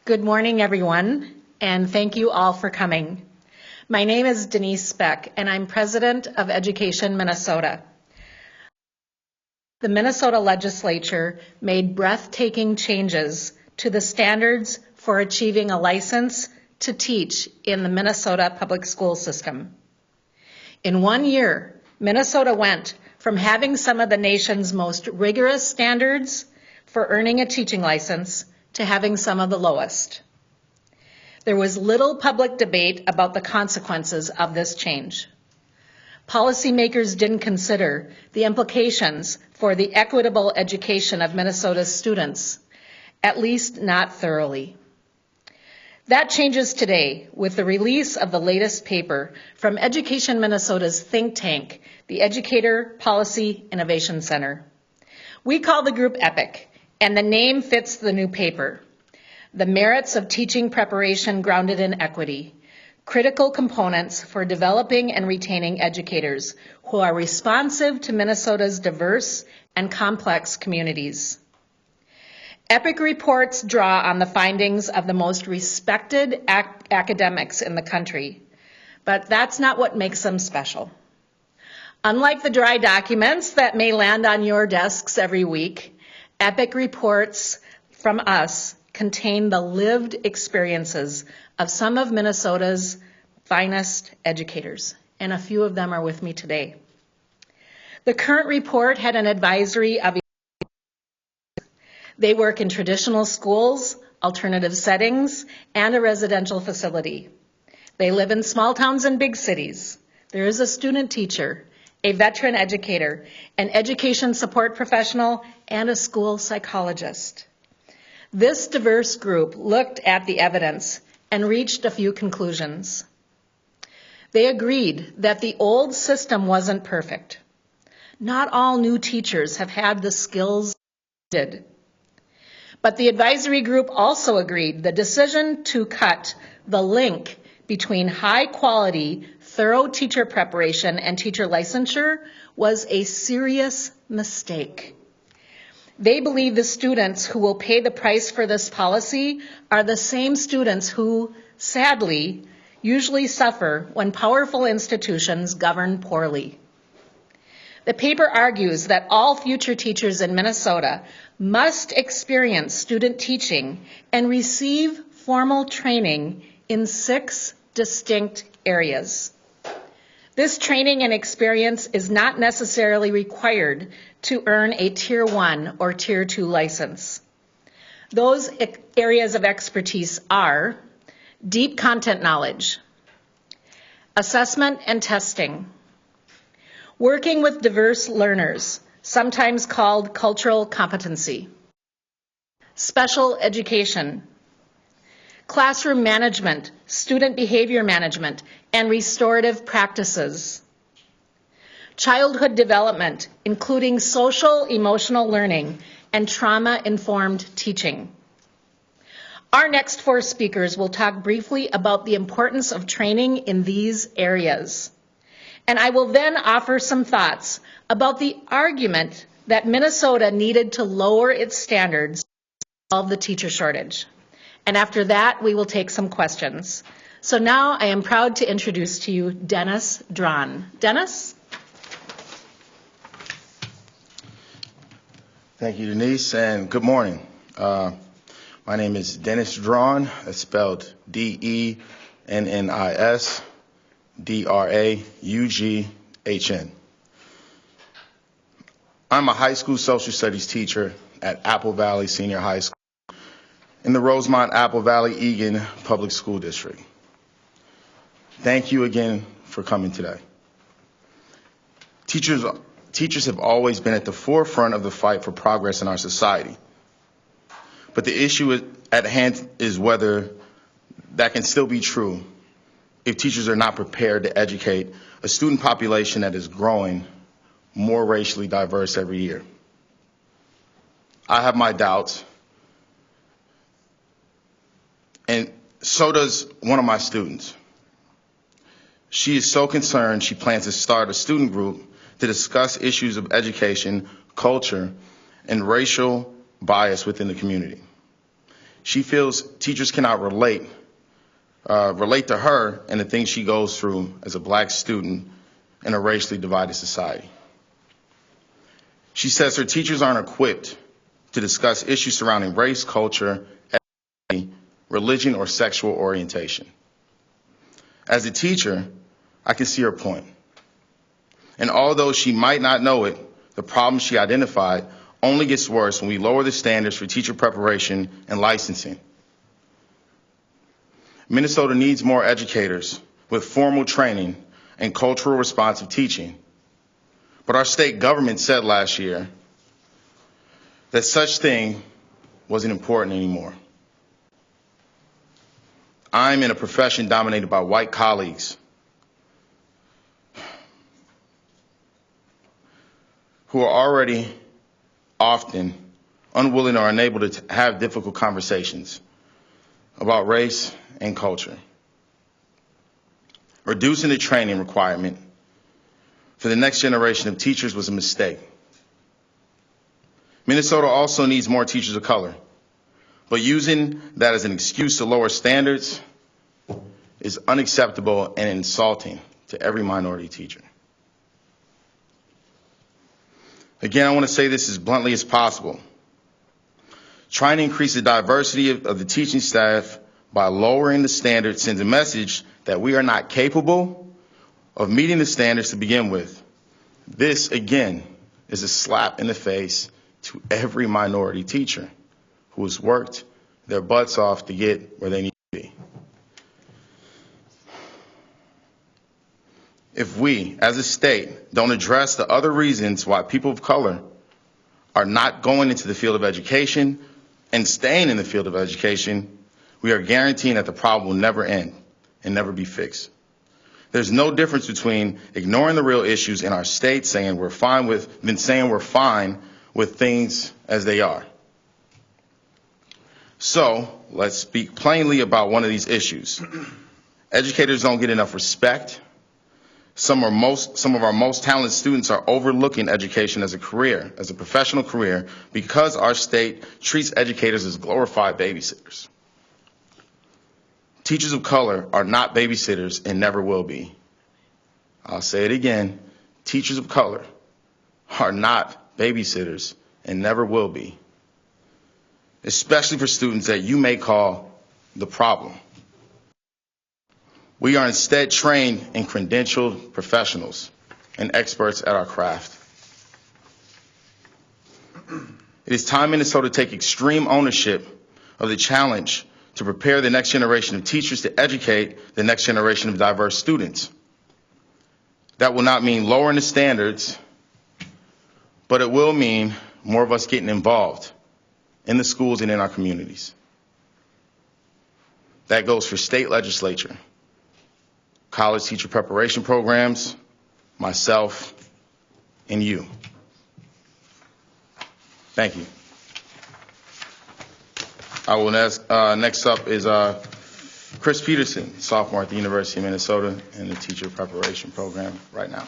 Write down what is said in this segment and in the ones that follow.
Good morning, everyone, and thank you all for coming. My name is Denise Specht, and I'm president of Education Minnesota. The Minnesota Legislature made breathtaking changes to the standards for achieving a license to teach in the Minnesota public school system. In 1 year, Minnesota went from having some of the nation's most rigorous standards for earning a teaching license to having some of the lowest. There was little public debate about the consequences of this change. Policymakers didn't consider the implications for the equitable education of Minnesota's students, at least not thoroughly. That changes today with the release of the latest paper from Education Minnesota's think tank, the Educator Policy Innovation Center. We call the group EPIC, and the name fits the new paper. The merits of teaching preparation grounded in equity, critical components for developing and retaining educators who are responsive to Minnesota's diverse and complex communities. EPIC reports draw on the findings of the most respected academics in the country, but that's not what makes them special. Unlike the dry documents that may land on your desks every week, EPIC reports from us contain the lived experiences of some of Minnesota's finest educators, and a few of them are with me today. The current report had an advisory of they work in traditional schools, alternative settings, and a residential facility. They live in small towns and big cities. There is a student teacher, a veteran educator, an education support professional, and a school psychologist. This diverse group looked at the evidence and reached a few conclusions. They agreed that the old system wasn't perfect. Not all new teachers have had the skills needed. But the advisory group also agreed the decision to cut the link between high quality, thorough teacher preparation and teacher licensure was a serious mistake. They believe the students who will pay the price for this policy are the same students who, sadly, usually suffer when powerful institutions govern poorly. The paper argues that all future teachers in Minnesota must experience student teaching and receive formal training in 6 distinct areas. This training and experience is not necessarily required to earn a Tier 1 or Tier 2 license. Those areas of expertise are deep content knowledge, assessment and testing, working with diverse learners, sometimes called cultural competency, special education, classroom management, student behavior management, and restorative practices, childhood development, including social emotional learning and trauma-informed teaching. Our next 4 speakers will talk briefly about the importance of training in these areas. And I will then offer some thoughts about the argument that Minnesota needed to lower its standards to solve the teacher shortage. And after that, we will take some questions. So now I am proud to introduce to you Dennis Draughn. Dennis? Thank you, Denise, and good morning. My name is Dennis Draughn. It's spelled D-E-N-N-I-S. D-R-A-U-G-H-N. I'm a high school social studies teacher at Apple Valley Senior High School in the Rosemont Apple Valley Eagan Public School District. Thank you again for coming today. Teachers have always been at the forefront of the fight for progress in our society. But the issue at hand is whether that can still be true if teachers are not prepared to educate a student population that is growing more racially diverse every year. I have my doubts, and so does one of my students. She is so concerned she plans to start a student group to discuss issues of education, culture, and racial bias within the community. She feels teachers cannot relate to her and the things she goes through as a black student in a racially divided society. She says her teachers aren't equipped to discuss issues surrounding race, culture, ethnicity, religion, or sexual orientation. As a teacher, I can see her point. And although she might not know it, the problem she identified only gets worse when we lower the standards for teacher preparation and licensing. Minnesota needs more educators with formal training and cultural responsive teaching. But our state government said last year that such thing wasn't important anymore. I'm in a profession dominated by white colleagues who are already often unwilling or unable to have difficult conversations about race and culture. Reducing the training requirement for the next generation of teachers was a mistake. Minnesota also needs more teachers of color, but using that as an excuse to lower standards is unacceptable and insulting to every minority teacher. Again, I want to say this as bluntly as possible. Trying to increase the diversity of the teaching staff by lowering the standards sends a message that we are not capable of meeting the standards to begin with. This, again, is a slap in the face to every minority teacher who has worked their butts off to get where they need to be. If we, as a state, don't address the other reasons why people of color are not going into the field of education and staying in the field of education, we are guaranteeing that the problem will never end and never be fixed. There's no difference between ignoring the real issues in our state, saying we're fine with things as they are. So let's speak plainly about one of these issues. Educators don't get enough respect. Some of our most talented students are overlooking education as a career, as a professional career, because our state treats educators as glorified babysitters. Teachers of color are not babysitters and never will be. I'll say it again. Teachers of color are not babysitters and never will be, especially for students that you may call the problem. We are instead trained and credentialed professionals and experts at our craft. It is time Minnesota take extreme ownership of the challenge to prepare the next generation of teachers to educate the next generation of diverse students. That will not mean lowering the standards, but it will mean more of us getting involved in the schools and in our communities. That goes for state legislature, college teacher preparation programs, myself, and you. Thank you. I will next up is Chris Peterson, sophomore at the University of Minnesota in the teacher preparation program right now.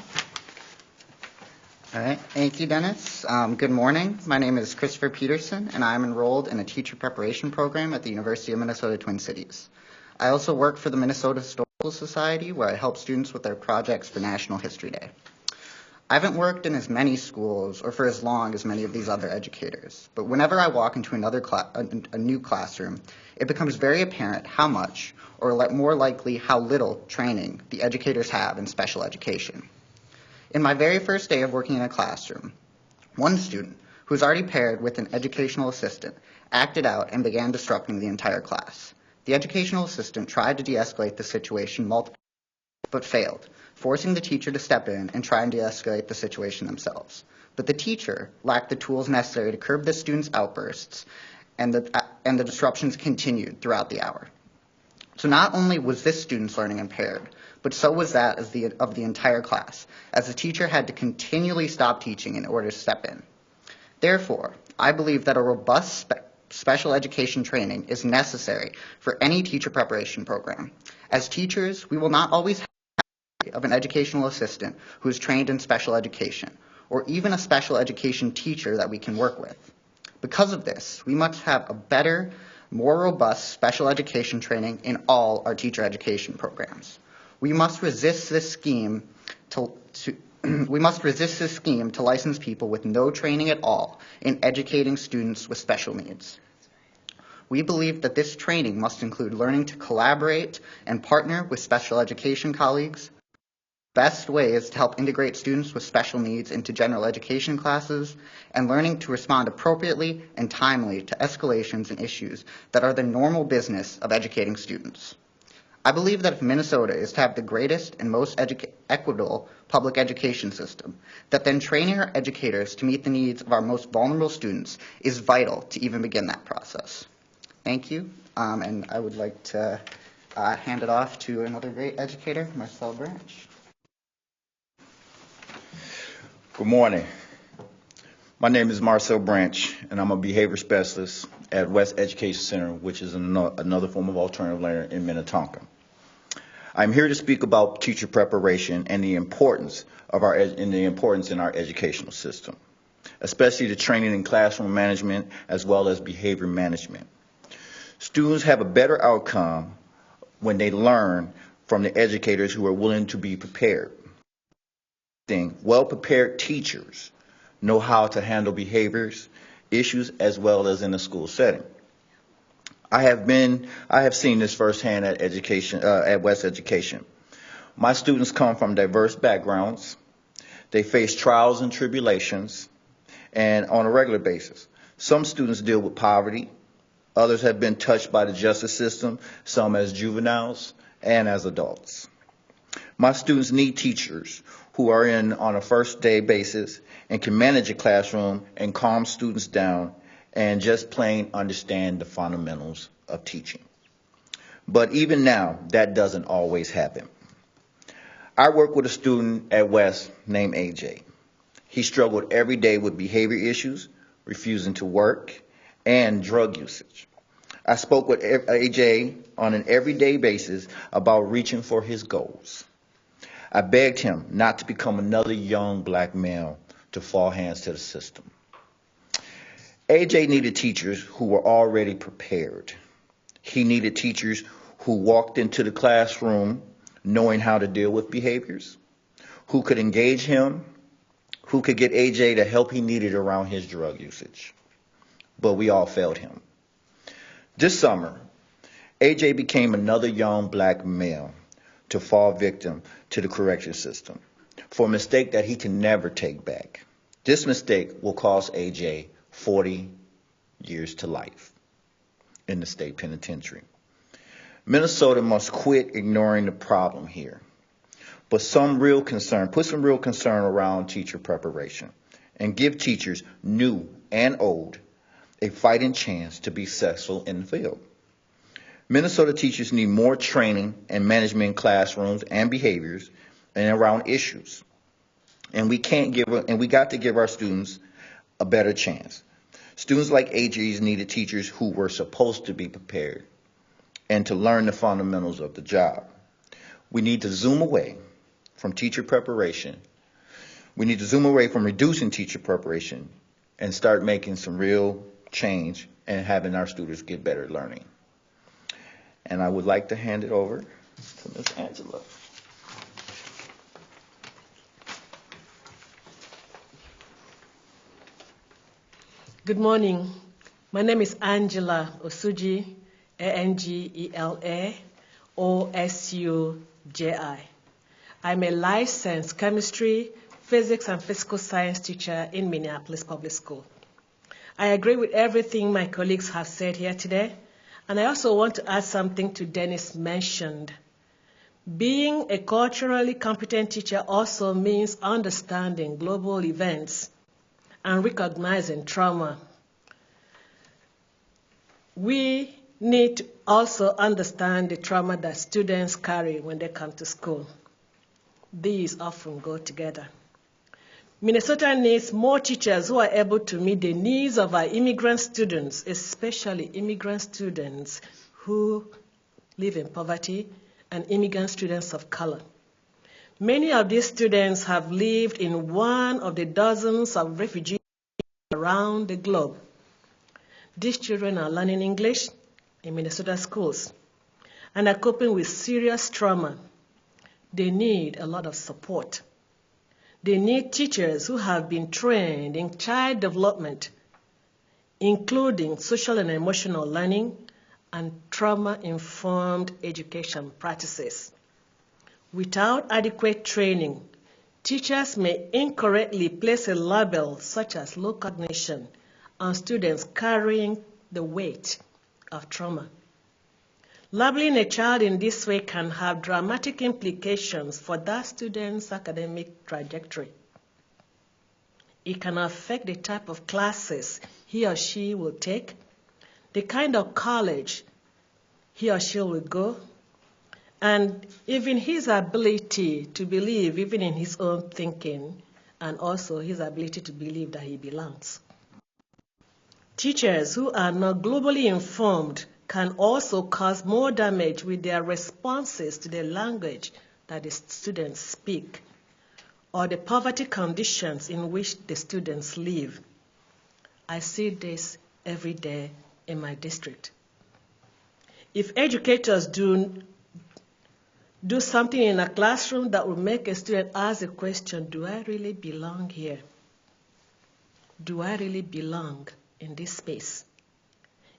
All right, thank you, Dennis. Good morning. My name is Christopher Peterson, and I'm enrolled in a teacher preparation program at the University of Minnesota Twin Cities. I also work for the Minnesota Historical Society, where I help students with their projects for National History Day. I haven't worked in as many schools or for as long as many of these other educators, but whenever I walk into a new classroom, it becomes very apparent how much, or more likely how little, training the educators have in special education. In my very first day of working in a classroom, one student, who was already paired with an educational assistant, acted out and began disrupting the entire class. The educational assistant tried to de-escalate the situation multiple times, but failed, forcing the teacher to step in and try and de-escalate the situation themselves. But the teacher lacked the tools necessary to curb the student's outbursts, and the disruptions continued throughout the hour. So not only was this student's learning impaired, but so was that of the entire class, as the teacher had to continually stop teaching in order to step in. Therefore, I believe that a robust special education training is necessary for any teacher preparation program. As teachers, we will not always have of an educational assistant who is trained in special education, or even a special education teacher that we can work with. Because of this, we must have a better more robust special education training in all our teacher education programs. We must resist this scheme to license people with no training at all in educating students with special needs. We believe that this training must include learning to collaborate and partner with special education colleagues, best ways to help integrate students with special needs into general education classes, and learning to respond appropriately and timely to escalations and issues that are the normal business of educating students. I believe that if Minnesota is to have the greatest and most equitable public education system, that then training our educators to meet the needs of our most vulnerable students is vital to even begin that process. Thank you, and I would like to hand it off to another great educator, Marcel Branch. Good morning. My name is Marcel Branch, and I'm a behavior specialist at West Education Center, which is another form of alternative learning in Minnetonka. I'm here to speak about teacher preparation and the importance of in our educational system, especially the training in classroom management as well as behavior management. Students have a better outcome when they learn from the educators who are willing to be prepared. Well-prepared teachers know how to handle behaviors, issues, as well as in a school setting. I have seen this firsthand at West Education. My students come from diverse backgrounds. They face trials and tribulations, and on a regular basis. Some students deal with poverty. Others have been touched by the justice system, some as juveniles and as adults. My students need teachers who are in on a first day basis and can manage a classroom and calm students down and just plain understand the fundamentals of teaching. But even now, that doesn't always happen. I work with a student at West named AJ. He struggled every day with behavior issues, refusing to work, and drug usage. I spoke with AJ on an everyday basis about reaching for his goals. I begged him not to become another young black male to fall hands to the system. AJ needed teachers who were already prepared. He needed teachers who walked into the classroom knowing how to deal with behaviors, who could engage him, who could get AJ the help he needed around his drug usage. But we all failed him. This summer, AJ became another young black male to fall victim to the correction system for a mistake that he can never take back. This mistake will cost AJ 40 years to life in the state penitentiary. Minnesota must quit ignoring the problem here, but put some real concern around teacher preparation and give teachers, new and old, a fighting chance to be successful in the field. Minnesota teachers need more training and management in classrooms and behaviors and around issues. And we got to give our students a better chance. Students like AJ's needed teachers who were supposed to be prepared and to learn the fundamentals of the job. We need to zoom away from teacher preparation. We need to zoom away from reducing teacher preparation and start making some real change and having our students get better learning. And I would like to hand it over to Ms. Angela. Good morning. My name is Angela Osuji, Angela Osuji. I'm a licensed chemistry, physics, and physical science teacher in Minneapolis Public School. I agree with everything my colleagues have said here today, and I also want to add something to Dennis mentioned. Being a culturally competent teacher also means understanding global events and recognizing trauma. We need to also understand the trauma that students carry when they come to school. These often go together. Minnesota needs more teachers who are able to meet the needs of our immigrant students, especially immigrant students who live in poverty and immigrant students of color. Many of these students have lived in one of the dozens of refugees around the globe. These children are learning English, in Minnesota schools and are coping with serious trauma. They need a lot of support. They need teachers who have been trained in child development, including social and emotional learning and trauma-informed education practices. Without adequate training, teachers may incorrectly place a label such as low cognition on students carrying the weight of trauma. Labeling a child in this way can have dramatic implications for that student's academic trajectory. It can affect the type of classes he or she will take, the kind of college he or she will go, and even his ability to believe even in his own thinking, and also his ability to believe that he belongs. Teachers who are not globally informed can also cause more damage with their responses to the language that the students speak or the poverty conditions in which the students live. I see this every day in my district. If educators do something in a classroom that will make a student ask the question, do I really belong here? Do I really belong in this space?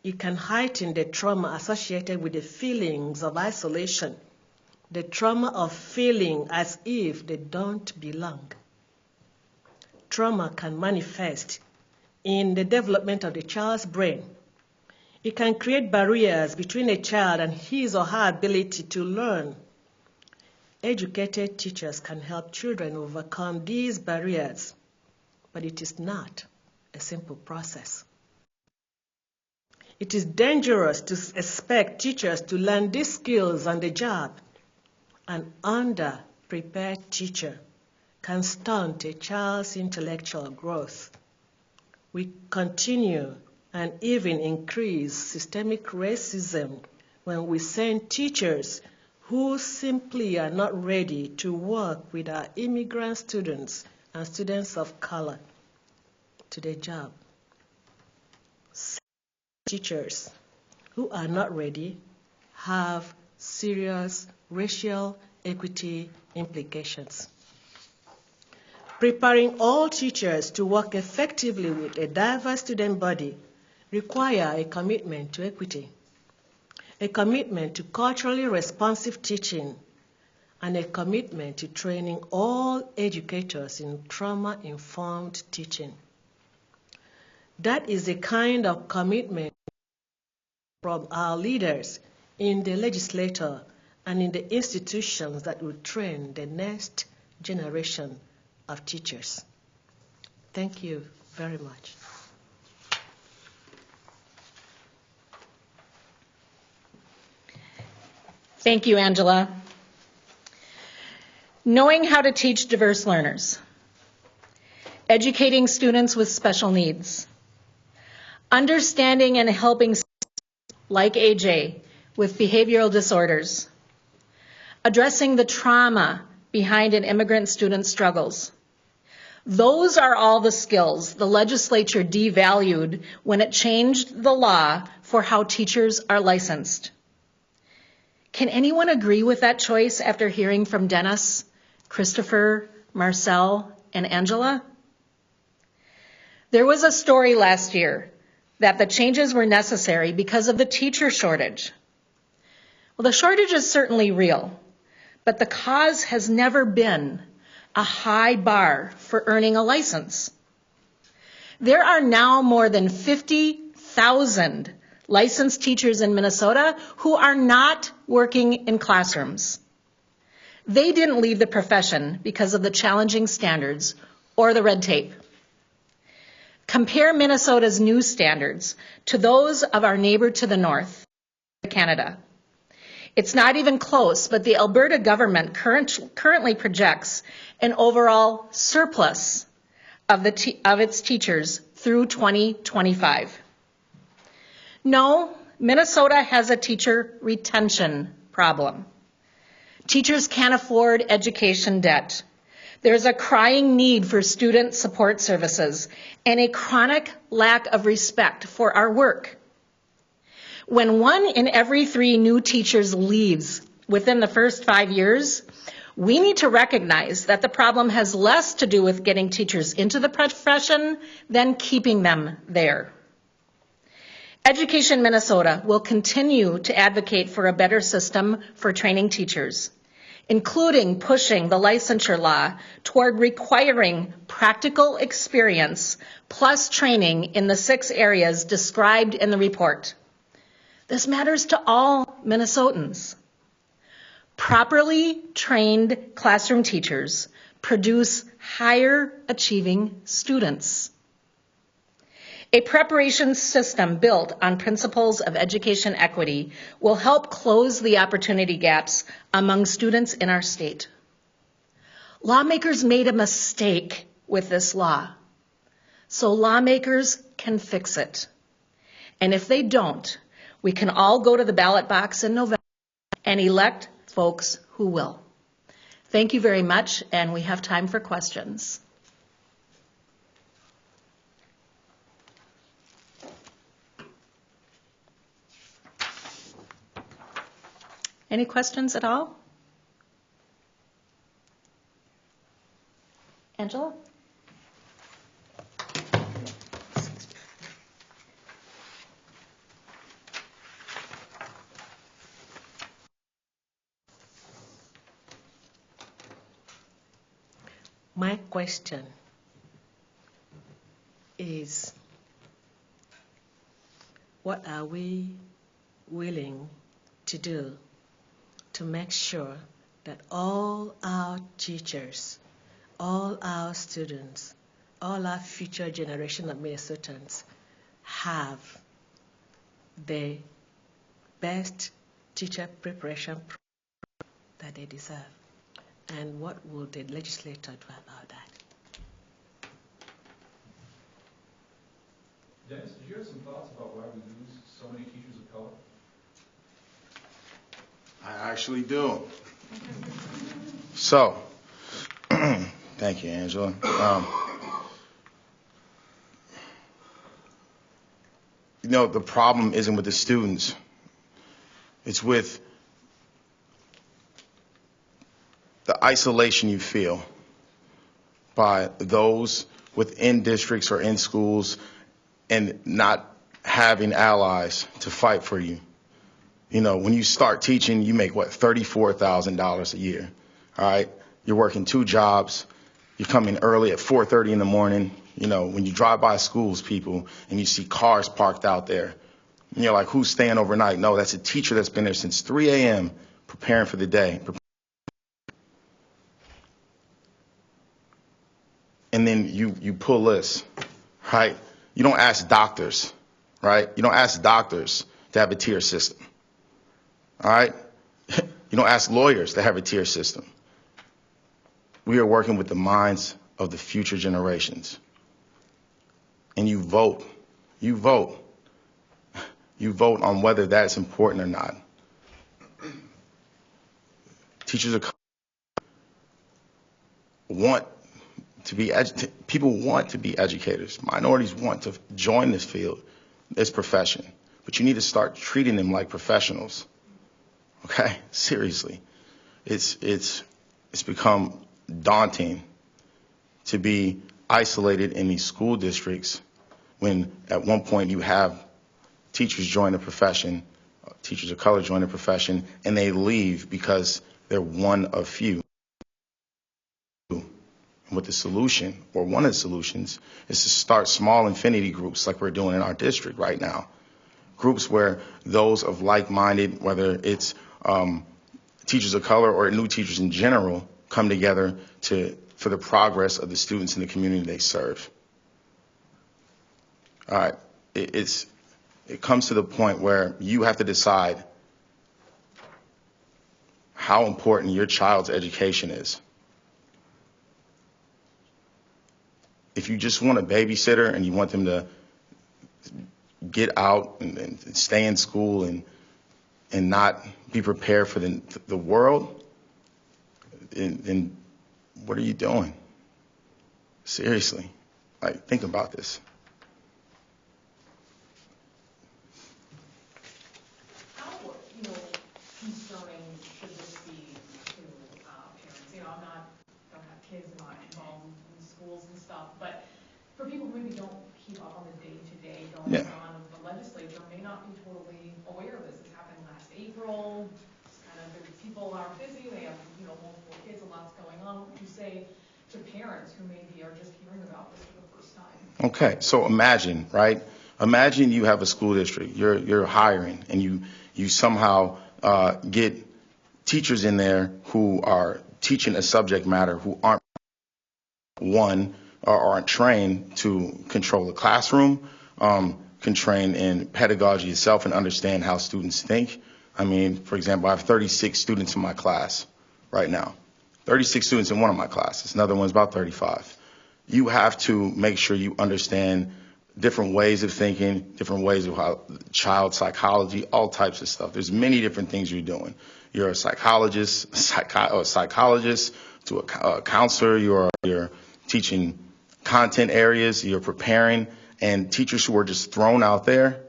It can heighten the trauma associated with the feelings of isolation, the trauma of feeling as if they don't belong. Trauma can manifest in the development of the child's brain. It can create barriers between a child and his or her ability to learn. Educated teachers can help children overcome these barriers, but it is not a simple process. It is dangerous to expect teachers to learn these skills on the job. An under-prepared teacher can stunt a child's intellectual growth. We continue and even increase systemic racism when we send teachers who simply are not ready to work with our immigrant students and students of color to the job. Teachers who are not ready have serious racial equity implications. Preparing all teachers to work effectively with a diverse student body require a commitment to equity, a commitment to culturally responsive teaching, and a commitment to training all educators in trauma-informed teaching. That is the kind of commitment from our leaders in the legislature and in the institutions that will train the next generation of teachers. Thank you very much. Thank you, Angela. Knowing how to teach diverse learners, educating students with special needs, understanding and helping like AJ with behavioral disorders, addressing the trauma behind an immigrant student's struggles. Those are all the skills the legislature devalued when it changed the law for how teachers are licensed. Can anyone agree with that choice after hearing from Dennis, Christopher, Marcel, and Angela? There was a story last year that the changes were necessary because of the teacher shortage. Well, the shortage is certainly real, but the cause has never been a high bar for earning a license. There are now more than 50,000 licensed teachers in Minnesota who are not working in classrooms. They didn't leave the profession because of the challenging standards or the red tape. Compare Minnesota's new standards to those of our neighbor to the north, Canada. It's not even close, but the Alberta government currently projects an overall surplus of its teachers through 2025. No, Minnesota has a teacher retention problem. Teachers can't afford education debt. There's a crying need for student support services and a chronic lack of respect for our work. When 1 in every 3 new teachers leaves within the first 5 years, we need to recognize that the problem has less to do with getting teachers into the profession than keeping them there. Education Minnesota will continue to advocate for a better system for training teachers, including pushing the licensure law toward requiring practical experience plus training in the 6 areas described in the report. This matters to all Minnesotans. Properly trained classroom teachers produce higher achieving students. A preparation system built on principles of education equity will help close the opportunity gaps among students in our state. Lawmakers made a mistake with this law, so lawmakers can fix it. And if they don't, we can all go to the ballot box in November and elect folks who will. Thank you very much, and we have time for questions. Any questions at all? Angela? My question is, what are we willing to do to make sure that all our teachers, all our students, all our future generation of Minnesotans have the best teacher preparation program that they deserve? And what will the legislature do about that? Dennis, did you have some thoughts about why we lose so many teachers of color? I actually do. So, thank you, Angela. The problem isn't with the students. It's with the isolation you feel by those within districts or in schools and not having allies to fight for you. When you start teaching, you make, $34,000 a year, all right? You're working 2 jobs. You're coming early at 4:30 in the morning. When you drive by schools, people, and you see cars parked out there, and you're like, who's staying overnight? No, that's a teacher that's been there since 3 a.m. preparing for the day. And then you pull this, right? You don't ask doctors, right? You don't ask doctors to have a tier system. All right? You don't ask lawyers to have a tier system. We are working with the minds of the future generations. And you vote. You vote. You vote on whether that's important or not. Teachers want to be people want to be educators. Minorities want to join this field, this profession. But you need to start treating them like professionals. Okay, seriously, it's become daunting to be isolated in these school districts when at one point you have teachers join the profession, teachers of color join the profession, and they leave because they're one of few. And what the solution, or one of the solutions, is to start small affinity groups like we're doing in our district right now. Groups where those of like-minded, whether it's teachers of color or new teachers in general, come together for the progress of the students in the community they serve. All right, it comes to the point where you have to decide how important your child's education is. If you just want a babysitter and you want them to get out and stay in school and not be prepared for the world, then what are you doing? Seriously, think about this. stuff. But for people who maybe don't keep up on the day-to-day goings on of the legislature, may not be totally aware of this. This happened last April. It's kind of, people are busy. They have, multiple kids, a lot's going on. What would you say to parents who maybe are just hearing about this for the first time? Okay, so imagine, right? Imagine you have a school district. You're hiring, and you somehow get teachers in there who are teaching a subject matter who aren't trained to control the classroom, can train in pedagogy itself and understand how students think. I mean, for example, I have 36 students in my class right now. 36 students in one of my classes. Another one's about 35. You have to make sure you understand different ways of thinking, different ways of how child psychology, all types of stuff. There's many different things you're doing. You're a psychologist, psychologist to a counselor. You're teaching content areas. You're preparing, and teachers who are just thrown out there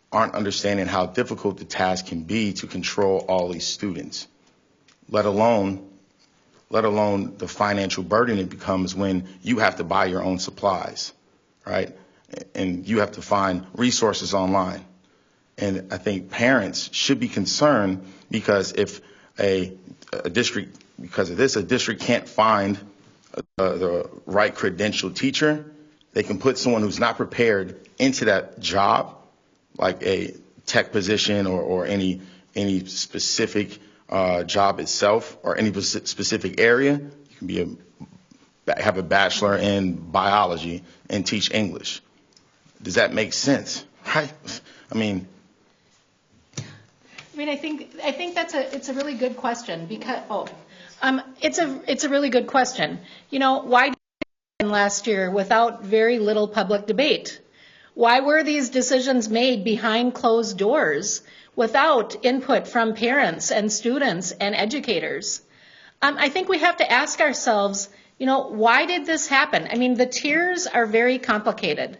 aren't understanding how difficult the task can be to control all these students, let alone the financial burden it becomes when you have to buy your own supplies, right? And you have to find resources online. And I think parents should be concerned because if a district, because of this, a district can't find the right credentialed teacher, they can put someone who's not prepared into that job, like a tech position or any specific job itself or any specific area. You can have a bachelor in biology and teach English. Does that make sense? Right? I think it's a really good question because it's a really good question. Why did it happen last year without very little public debate? Why were these decisions made behind closed doors without input from parents and students and educators? I think we have to ask ourselves, why did this happen? The tiers are very complicated.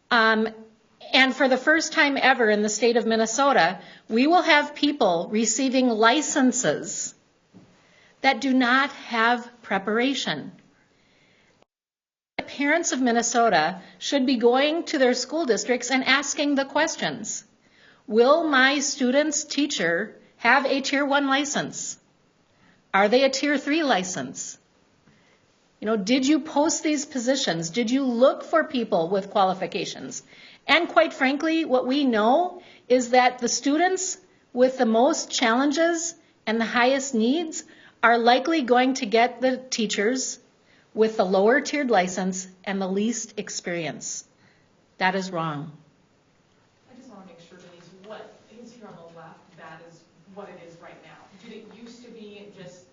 And for the first time ever in the state of Minnesota, we will have people receiving licenses that do not have preparation. The parents of Minnesota should be going to their school districts and asking the questions. Will my student's teacher have a Tier 1 license? Are they a Tier 3 license? Did you post these positions? Did you look for people with qualifications? And quite frankly, what we know is that the students with the most challenges and the highest needs are likely going to get the teachers with the lower tiered license and the least experience. That is wrong. I just want to make sure, Denise, what is here on the left, that is what it is right now. Did it used to be just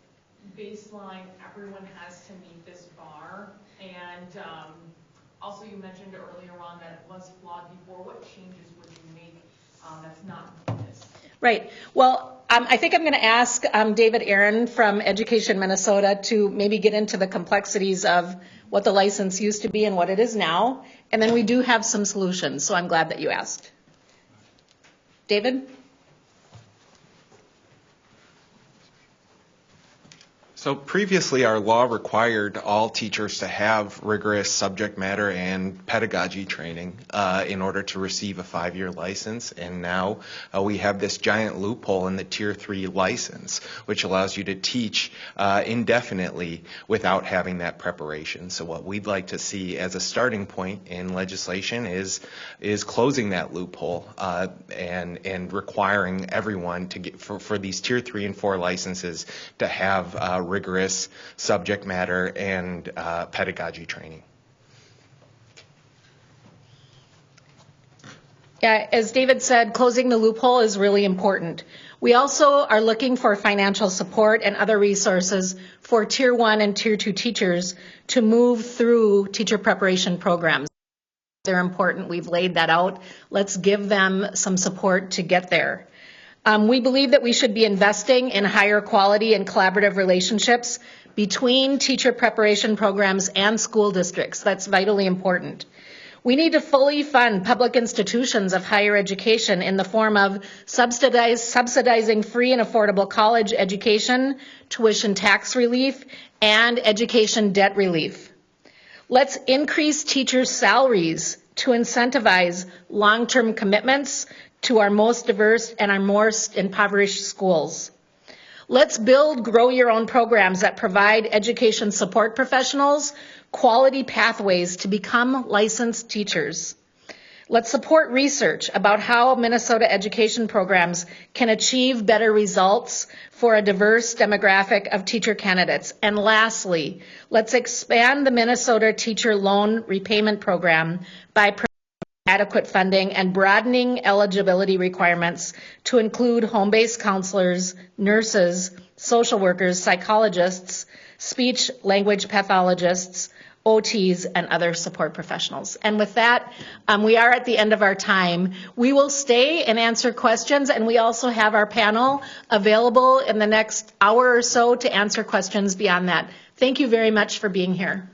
baseline, everyone has to meet this bar? And also you mentioned earlier on that it was flawed before. What changes would you make that's not this? Right. Well, I think I'm going to ask David Aaron from Education Minnesota to maybe get into the complexities of what the license used to be and what it is now. And then we do have some solutions, so I'm glad that you asked. David? So previously, our law required all teachers to have rigorous subject matter and pedagogy training in order to receive a 5-year license. And now we have this giant loophole in the Tier 3 license, which allows you to teach indefinitely without having that preparation. So what we'd like to see as a starting point in legislation is closing that loophole and requiring everyone to get for these Tier 3 and 4 licenses to have rigorous subject matter and pedagogy training. Yeah, as David said, closing the loophole is really important. We also are looking for financial support and other resources for Tier 1 and Tier 2 teachers to move through teacher preparation programs. They're important. We've laid that out. Let's give them some support to get there. We believe that we should be investing in higher quality and collaborative relationships between teacher preparation programs and school districts. That's vitally important. We need to fully fund public institutions of higher education in the form of subsidizing free and affordable college education, tuition tax relief, and education debt relief. Let's increase teachers' salaries to incentivize long-term commitments to our most diverse and our most impoverished schools. Let's build grow your own programs that provide education support professionals quality pathways to become licensed teachers. Let's support research about how Minnesota education programs can achieve better results for a diverse demographic of teacher candidates. And lastly, let's expand the Minnesota Teacher Loan Repayment Program by providing adequate funding and broadening eligibility requirements to include home-based counselors, nurses, social workers, psychologists, speech language pathologists, OTs, and other support professionals. And with that, we are at the end of our time. We will stay and answer questions, and we also have our panel available in the next hour or so to answer questions beyond that. Thank you very much for being here.